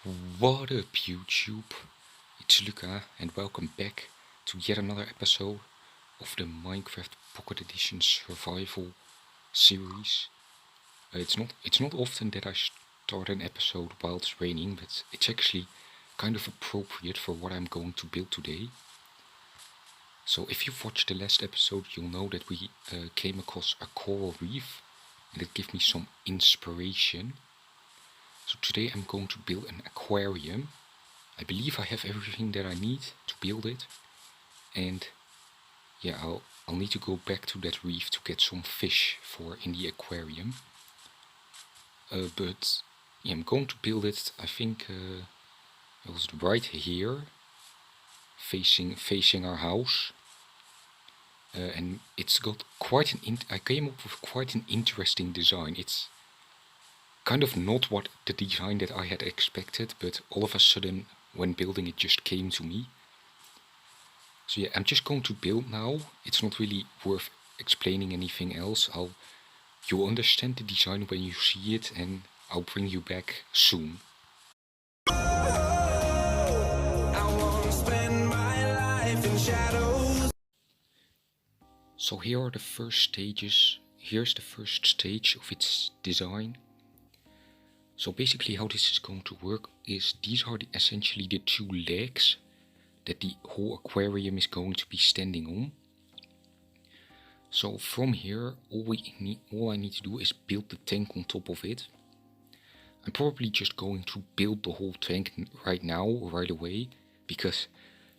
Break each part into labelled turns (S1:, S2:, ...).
S1: What up YouTube, it's Luca and welcome back to yet another episode of the Minecraft Pocket Edition Survival series. It's not often that I start an episode while it's raining, but it's actually kind of appropriate for what I'm going to build today. So if you've watched the last episode, you'll know that we came across a coral reef and it gave me some inspiration. So today I'm going to build an aquarium. I believe I have everything that I need to build it. And yeah, I'll need to go back to that reef to get some fish for in the aquarium. But yeah, I'm going to build it, I think it was right here, facing our house. And it's got quite I came up with quite an interesting design. It's kind of not what the design that I had expected, but all of a sudden when building it just came to me. So yeah, I'm just going to build now. It's not really worth explaining anything else. You'll understand the design when you see it, and I'll bring you back soon. So here are the first stages. Here's the first stage of its design. So basically how this is going to work is these are essentially the two legs that the whole aquarium is going to be standing on. So from here, all I need to do is build the tank on top of it. I'm probably just going to build the whole tank right now, right away, because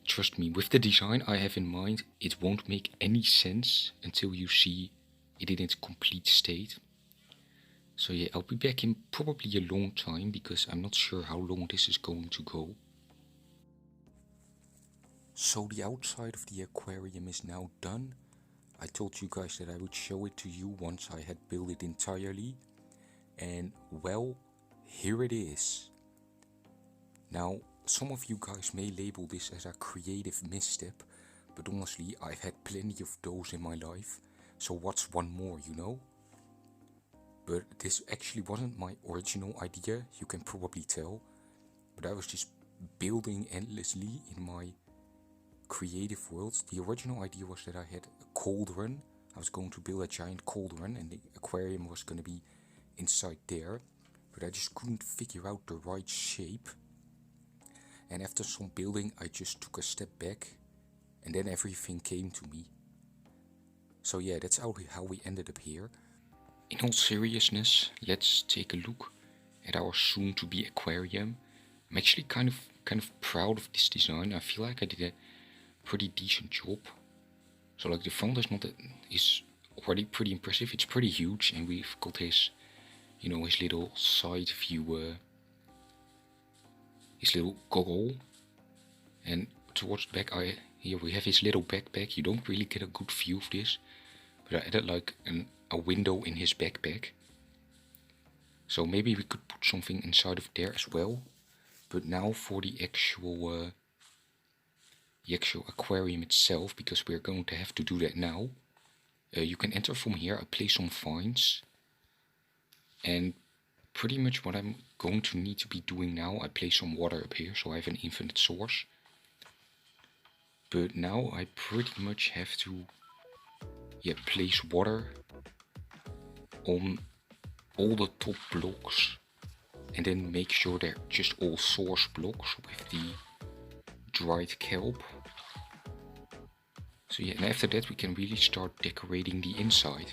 S1: trust me, with the design I have in mind, it won't make any sense until you see it in its complete state. So yeah, I'll be back in probably a long time because I'm not sure how long this is going to go. So the outside of the aquarium is now done. I told you guys that I would show it to you once I had built it entirely. And well, here it is. Now, some of you guys may label this as a creative misstep, but honestly, I've had plenty of those in my life. So what's one more, you know? But this actually wasn't my original idea, you can probably tell. But I was just building endlessly in my creative worlds. The original idea was that I had a cauldron. I was going to build a giant cauldron and the aquarium was going to be inside there. But I just couldn't figure out the right shape. And after some building, I just took a step back and then everything came to me. So yeah, that's how we ended up here. In all seriousness, let's take a look at our soon-to-be aquarium. I'm actually kind of proud of this design. I feel like I did a pretty decent job. So like the front is already pretty impressive. It's pretty huge, and we've got his, his little side view, his little goggle. And towards the back, here we have his little backpack. You don't really get a good view of this, but I added like a window in his backpack. So maybe we could put something inside of there as well. But now for the actual aquarium itself, because we're going to have to do that now. You can enter from here. I place some vines. And pretty much what I'm going to need to be doing now, I place some water up here, so I have an infinite source. But now I pretty much have to place water on all the top blocks and then make sure they're just all source blocks with the dried kelp. So yeah, and after that we can really start decorating the inside.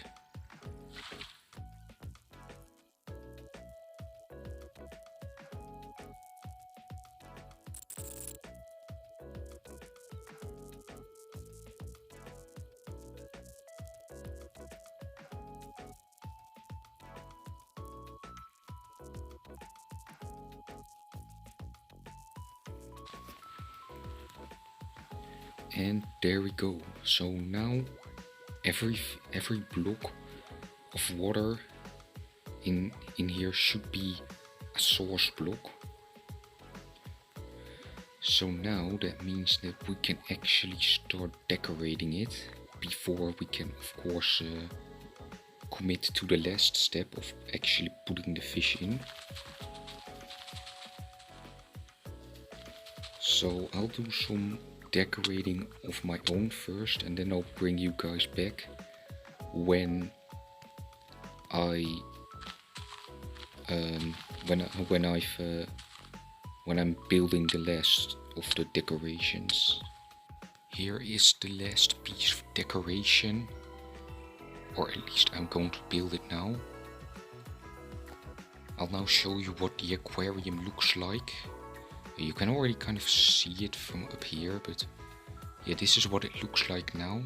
S1: And there we go. So now every block of water in here should be a source block. So now that means that we can actually start decorating it before we can of course commit to the last step of actually putting the fish in. So I'll do some decorating of my own first, and then I'll bring you guys back when when I'm building the last of the decorations. Here is the last piece of decoration, or at least I'm going to build it now. I'll now show you what the aquarium looks like. You can already kind of see it from up here, but yeah, this is what it looks like now.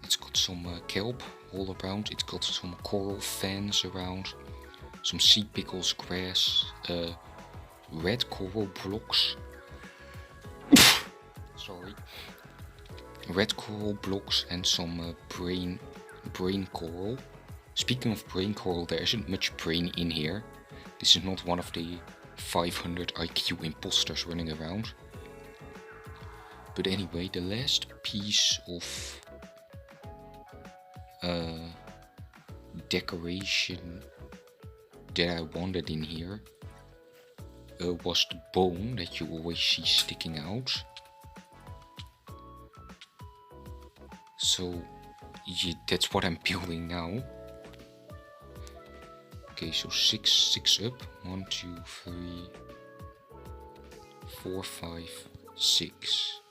S1: It's got some kelp all around, it's got some coral fans around, some sea pickles grass, red coral blocks. Sorry. Red coral blocks and some brain coral. Speaking of brain coral, there isn't much brain in here. This is not one of the 500 IQ imposters running around. But anyway, the last piece of decoration that I wanted in here was the bone that you always see sticking out. So yeah, that's what I'm building now. Okay, so six up. 1, 2, 3, 4, 5, 6.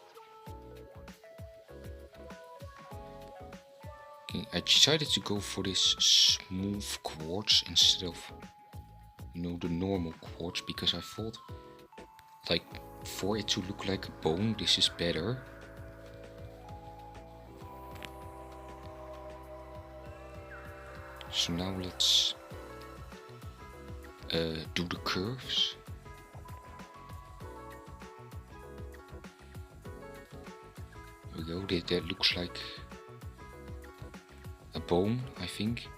S1: Okay, I decided to go for this smooth quartz instead of, the normal quartz, because I thought, like, for it to look like a bone, this is better. So now let's do the curves. There we go, that looks like a bone, I think.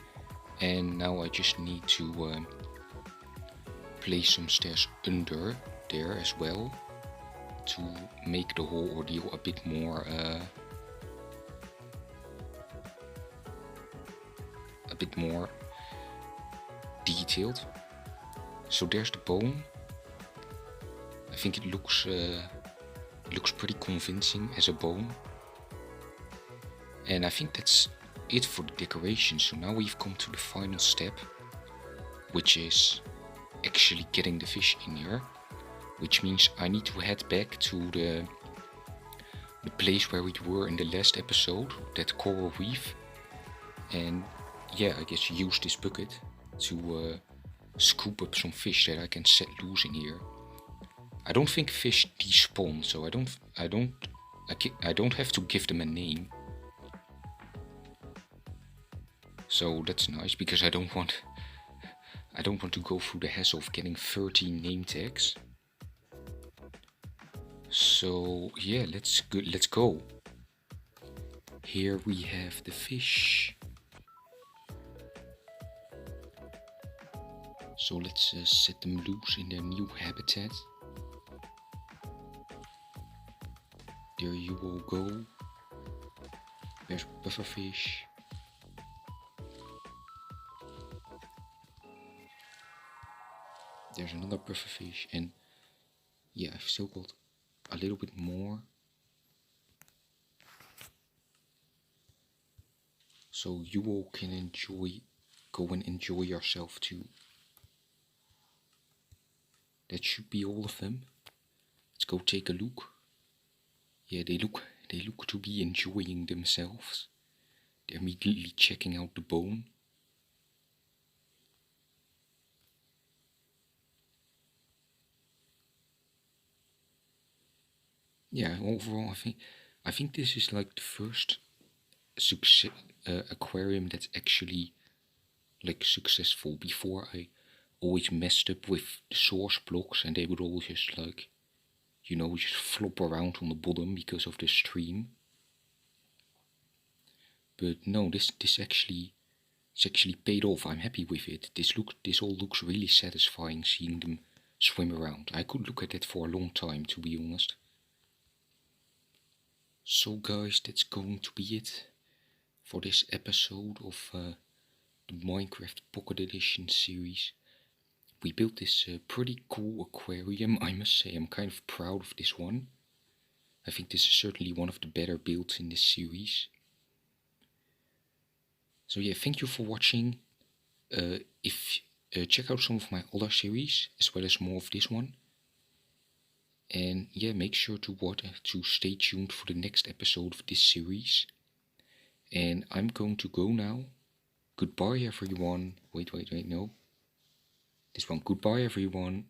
S1: And now I just need to place some stairs under there as well to make the whole ordeal a bit more detailed. So there's the bone. I think it looks pretty convincing as a bone. And I think that's it for the decoration. So now we've come to the final step, which is actually getting the fish in here, which means I need to head back to the place where we were in the last episode, that coral reef, and yeah, I guess use this bucket to scoop up some fish that I can set loose in here. I don't think fish despawn, so I don't have to give them a name. So that's nice, because I don't want to go through the hassle of getting 13 name tags. So yeah, let's go. Here we have the fish. So let's set them loose in their new habitat. There you will go. There's pufferfish. There's another pufferfish, and yeah, I've still got a little bit more. So you all can go and enjoy yourself too. That should be all of them. Let's go take a look. Yeah, they look to be enjoying themselves. They're immediately checking out the bone. Yeah, overall I think this is like the first aquarium that's actually like successful. Before I always messed up with the source blocks, and they would all just like, just flop around on the bottom because of the stream. But no, this actually paid off. I'm happy with it. This all looks really satisfying, seeing them swim around. I could look at it for a long time, to be honest. So guys, that's going to be it for this episode of the Minecraft Pocket Edition series. we built this pretty cool aquarium. I must say I'm kind of proud of this one. I think this is certainly one of the better builds in this series. So yeah, thank you for watching. If check out some of my other series as well as more of this one. And yeah, make sure to stay tuned for the next episode of this series. And I'm going to go now. Goodbye everyone. Wait, no. This one. Goodbye everyone.